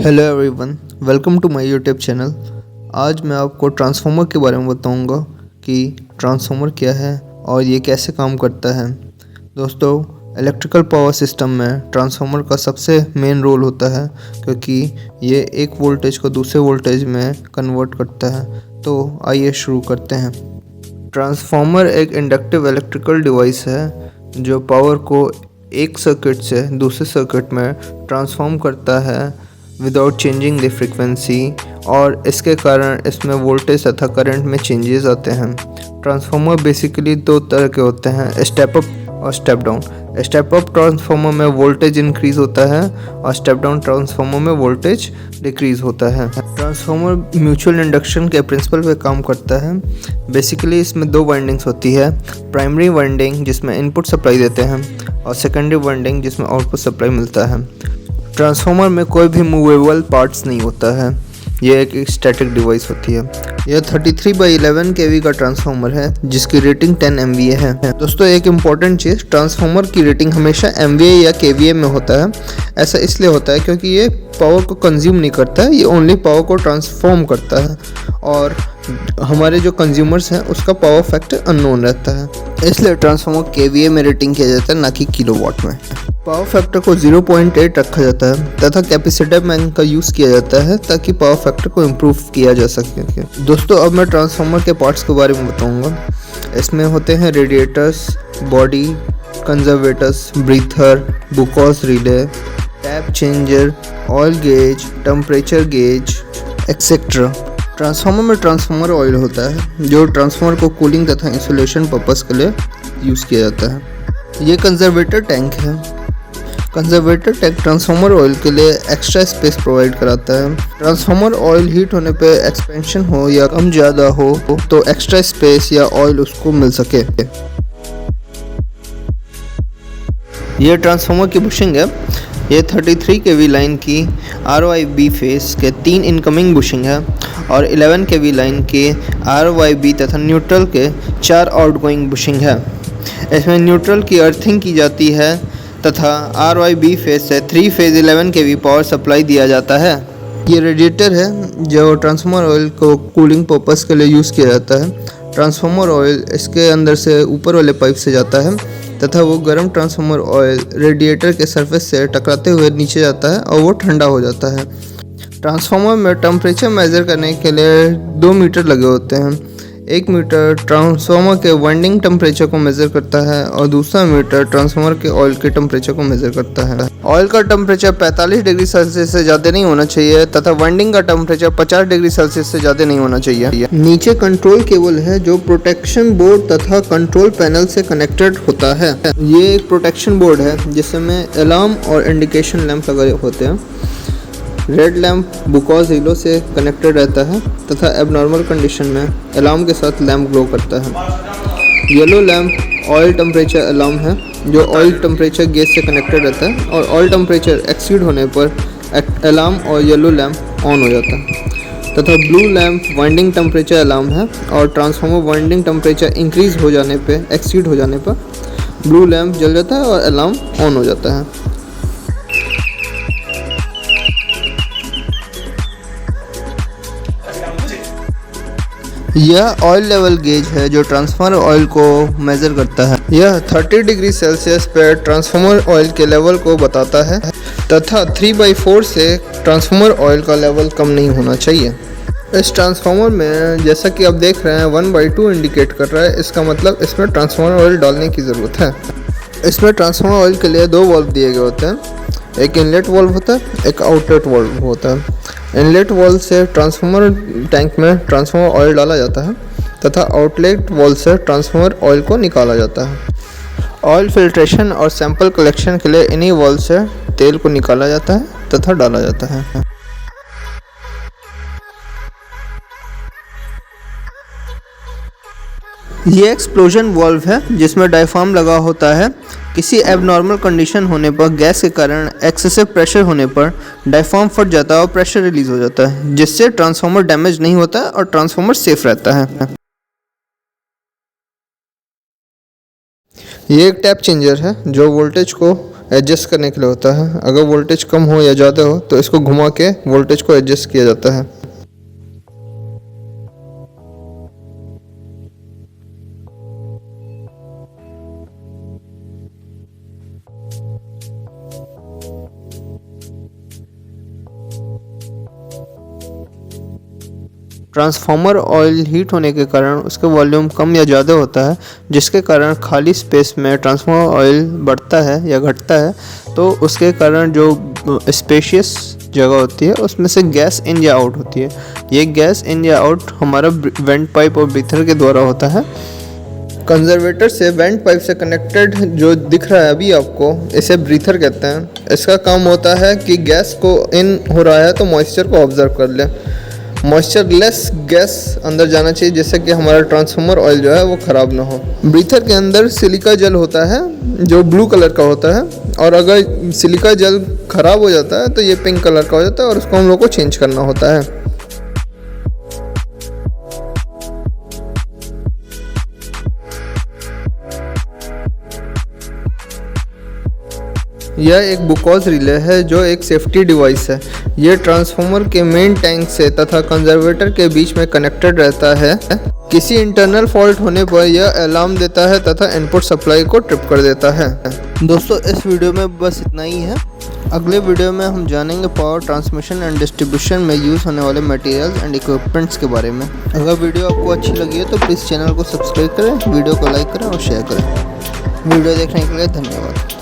Hello everyone, welcome to my YouTube channel. आज मैं आपको ट्रांसफार्मर के बारे में बताऊंगा कि ट्रांसफार्मर क्या है और ये कैसे काम करता है। दोस्तों, इलेक्ट्रिकल पावर सिस्टम में ट्रांसफार्मर का सबसे मेन रोल होता है क्योंकि ये एक वोल्टेज को दूसरे वोल्टेज में कन्वर्ट करता है। तो आइए शुरू करते हैं। ट्रांसफार्मर एक इंडक्टिव इलेक्ट्रिकल डिवाइस है जो पावर को एक सर्किट से दूसरे सर्किट में ट्रांसफॉर्म करता है विदाउट चेंजिंग द फ्रीक्वेंसी, और इसके कारण इसमें वोल्टेज तथा करंट में चेंजेस आते हैं। ट्रांसफार्मर बेसिकली दो तरह के होते हैं, स्टेप अप और step down. Step up transformer में वोल्टेज इंक्रीज होता है और स्टेप डाउन ट्रांसफार्मर में वोल्टेज डिक्रीज होता है। ट्रांसफार्मर म्यूचुअल इंडक्शन के प्रिंसिपल पे काम करता है। बेसिकली इसमें दो वाइंडिंग्स होती है, प्राइमरी वाइंडिंग जिसमें इनपुट सप्लाई देते हैं और सेकेंडरी वाइंडिंग जिसमें आउटपुट सप्लाई मिलता है। ट्रांसफार्मर में कोई भी मूवेबल पार्ट्स नहीं होता है, यह एक स्टैटिक डिवाइस होती है। यह 33/11 kV का ट्रांसफार्मर है जिसकी रेटिंग 10 MVA है। दोस्तों, एक इम्पॉर्टेंट चीज़, ट्रांसफार्मर की रेटिंग हमेशा MVA या KVA में होता है। ऐसा इसलिए होता है क्योंकि ये पावर को कंज्यूम नहीं करता है, ये ओनली पावर को ट्रांसफॉर्म करता है और हमारे जो कंज्यूमर्स हैं उसका पावर फैक्टर अननोन रहता है। इसलिए ट्रांसफार्मर KVA में रेटिंग किया जाता है, ना कि किलोवाट में। पावर फैक्टर को 0.8 रखा जाता है तथा कैपेसिटर बैंक का यूज़ किया जाता है ताकि पावर फैक्टर को इम्प्रूव किया जा सके। दोस्तों, अब मैं ट्रांसफार्मर के पार्ट्स के बारे में बताऊंगा। इसमें होते हैं radiators, body, conservators, breather, बुकॉस relay, tap changer, oil gauge, temperature gauge etcetera. Transformer में ट्रांसफार्मर ऑयल होता है जो ट्रांसफार्मर को कूलिंग तथा इंसुलेशन पर्पस के लिए यूज़ किया जाता है। ये कंजर्वेटर टैंक है। कंजर्वेटर टैंक ट्रांसफार्मर ऑयल के लिए एक्स्ट्रा स्पेस प्रोवाइड कराता है। ट्रांसफार्मर ऑयल हीट होने पे एक्सपेंशन हो या कम ज़्यादा हो तो एक्स्ट्रा स्पेस या ऑयल उसको मिल सके। ये ट्रांसफार्मर की बुशिंग है। ये 33 kV लाइन की RYB फेस के 3 इनकमिंग बुशिंग है और 11 kV लाइन के RYB तथा न्यूट्रल के 4 आउटगोइंग बुशिंग है। इसमें न्यूट्रल की अर्थिंग की जाती है तथा RYB फेस से 3 फेज 11 kV पावर सप्लाई दिया जाता है। ये रेडिएटर है जो ट्रांसफार्मर ऑयल को कूलिंग पर्पस के लिए यूज़ किया जाता है। ट्रांसफार्मर ऑयल इसके अंदर से ऊपर वाले पाइप से जाता है तथा वो गर्म ट्रांसफार्मर ऑयल रेडिएटर के सरफेस से टकराते हुए नीचे जाता है और वो ठंडा हो जाता है। ट्रांसफार्मर में टेम्परेचर मेज़र करने के लिए 2 मीटर लगे होते हैं। एक मीटर ट्रांसफार्मर के वाइंडिंग टेम्परेचर को मेज़र करता है और दूसरा मीटर ट्रांसफार्मर के ऑयल के टेम्परेचर को मेज़र करता है। ऑयल का टेम्परेचर 45 डिग्री सेल्सियस से ज़्यादा नहीं होना चाहिए तथा वाइंडिंग का टेम्परेचर 50 डिग्री सेल्सियस से ज़्यादा नहीं होना चाहिए। नीचे कंट्रोल केबल है जो प्रोटेक्शन बोर्ड तथा कंट्रोल पैनल से कनेक्टेड होता है। ये एक प्रोटेक्शन बोर्ड है जिसमें अलार्म और इंडिकेशन लैंप लगे होते हैं। रेड लैंप बुकॉस रिलो से कनेक्टेड रहता है तथा एबनॉर्मल कंडीशन में अलार्म के साथ लैंप ग्लो करता है। Yellow lamp oil temperature alarm है जो ऑयल टेम्परेचर गेज से कनेक्टेड रहता है और ऑयल टेम्परेचर एक्सीड होने पर अलार्म और येलो लैंप ऑन हो जाता है। तथा blue lamp winding temperature alarm है और ट्रांसफार्मर वाइंडिंग टेम्परेचर इंक्रीज हो जाने पर, एक्सीड हो जाने पर ब्लू लैंप जल जाता है और अलार्म ऑन हो जाता है। यह ऑयल लेवल गेज है जो ट्रांसफार्मर ऑयल को मेज़र करता है। यह 30 डिग्री सेल्सियस पर ट्रांसफार्मर ऑयल के लेवल को बताता है तथा 3/4 से ट्रांसफार्मर ऑयल का लेवल कम नहीं होना चाहिए। इस ट्रांसफार्मर में जैसा कि आप देख रहे हैं 1/2 इंडिकेट कर रहा है, इसका मतलब इसमें ट्रांसफार्मर ऑयल डालने की ज़रूरत है। इसमें ट्रांसफार्मर ऑयल के लिए 2 वाल्व दिए गए होते हैं, एक इनलेट वाल्व होता है, एक आउटलेट वाल्व होता है। इनलेट वाल्व से ट्रांसफार्मर टैंक में ट्रांसफार्मर ऑयल डाला जाता है तथा आउटलेट वाल्व से ट्रांसफार्मर ऑयल को निकाला जाता है। ऑयल फिल्ट्रेशन और सैंपल कलेक्शन के लिए इन्हीं वाल्व से तेल को निकाला जाता है तथा डाला जाता है। ये एक्सप्लोजन वाल्व है जिसमें डायफ्राम लगा होता है। किसी एबनॉर्मल कंडीशन होने पर गैस के कारण एक्सेसिव प्रेशर होने पर डायफ्राम फट जाता है और प्रेशर रिलीज हो जाता है जिससे ट्रांसफार्मर डैमेज नहीं होता है और ट्रांसफार्मर सेफ रहता है। ये एक टैप चेंजर है जो वोल्टेज को एडजस्ट करने के लिए होता है। अगर वोल्टेज कम हो या ज़्यादा हो तो इसको घुमा के वोल्टेज को एडजस्ट किया जाता है। ट्रांसफार्मर ऑयल हीट होने के कारण उसका वॉल्यूम कम या ज़्यादा होता है, जिसके कारण खाली स्पेस में ट्रांसफार्मर ऑयल बढ़ता है या घटता है। तो उसके कारण जो स्पेशियस जगह होती है उसमें से गैस इन या आउट होती है। ये गैस इन या आउट हमारा वेंट पाइप और ब्रीथर के द्वारा होता है। कंजर्वेटर से वेंट पाइप से कनेक्टेड जो दिख रहा है अभी आपको, इसे ब्रीथर कहते हैं। इसका काम होता है कि गैस को इन हो रहा है तो मॉइस्चर को ऑब्जर्व कर ले। मॉइस्चर लेस गैस अंदर जाना चाहिए जिससे कि हमारा ट्रांसफार्मर ऑयल जो है वो ख़राब ना हो। ब्रीथर के अंदर सिलिका जेल होता है जो ब्लू कलर का होता है, और अगर सिलिका जेल ख़राब हो जाता है तो ये पिंक कलर का हो जाता है और उसको हम लोग को चेंज करना होता है। यह एक बुकॉज रिले है जो एक सेफ्टी डिवाइस है। यह ट्रांसफार्मर के मेन टैंक से तथा कंजर्वेटर के बीच में कनेक्टेड रहता है। किसी इंटरनल फॉल्ट होने पर यह अलार्म देता है तथा इनपुट सप्लाई को ट्रिप कर देता है। दोस्तों, इस वीडियो में बस इतना ही है। अगले वीडियो में हम जानेंगे पावर ट्रांसमिशन एंड डिस्ट्रीब्यूशन में यूज़ होने वाले मटेरियल्स एंड इक्विपमेंट्स के बारे में। अगर वीडियो आपको अच्छी लगी है तो प्लीज़ चैनल को सब्सक्राइब करें, वीडियो को लाइक करें और शेयर करें। वीडियो देखने के लिए धन्यवाद।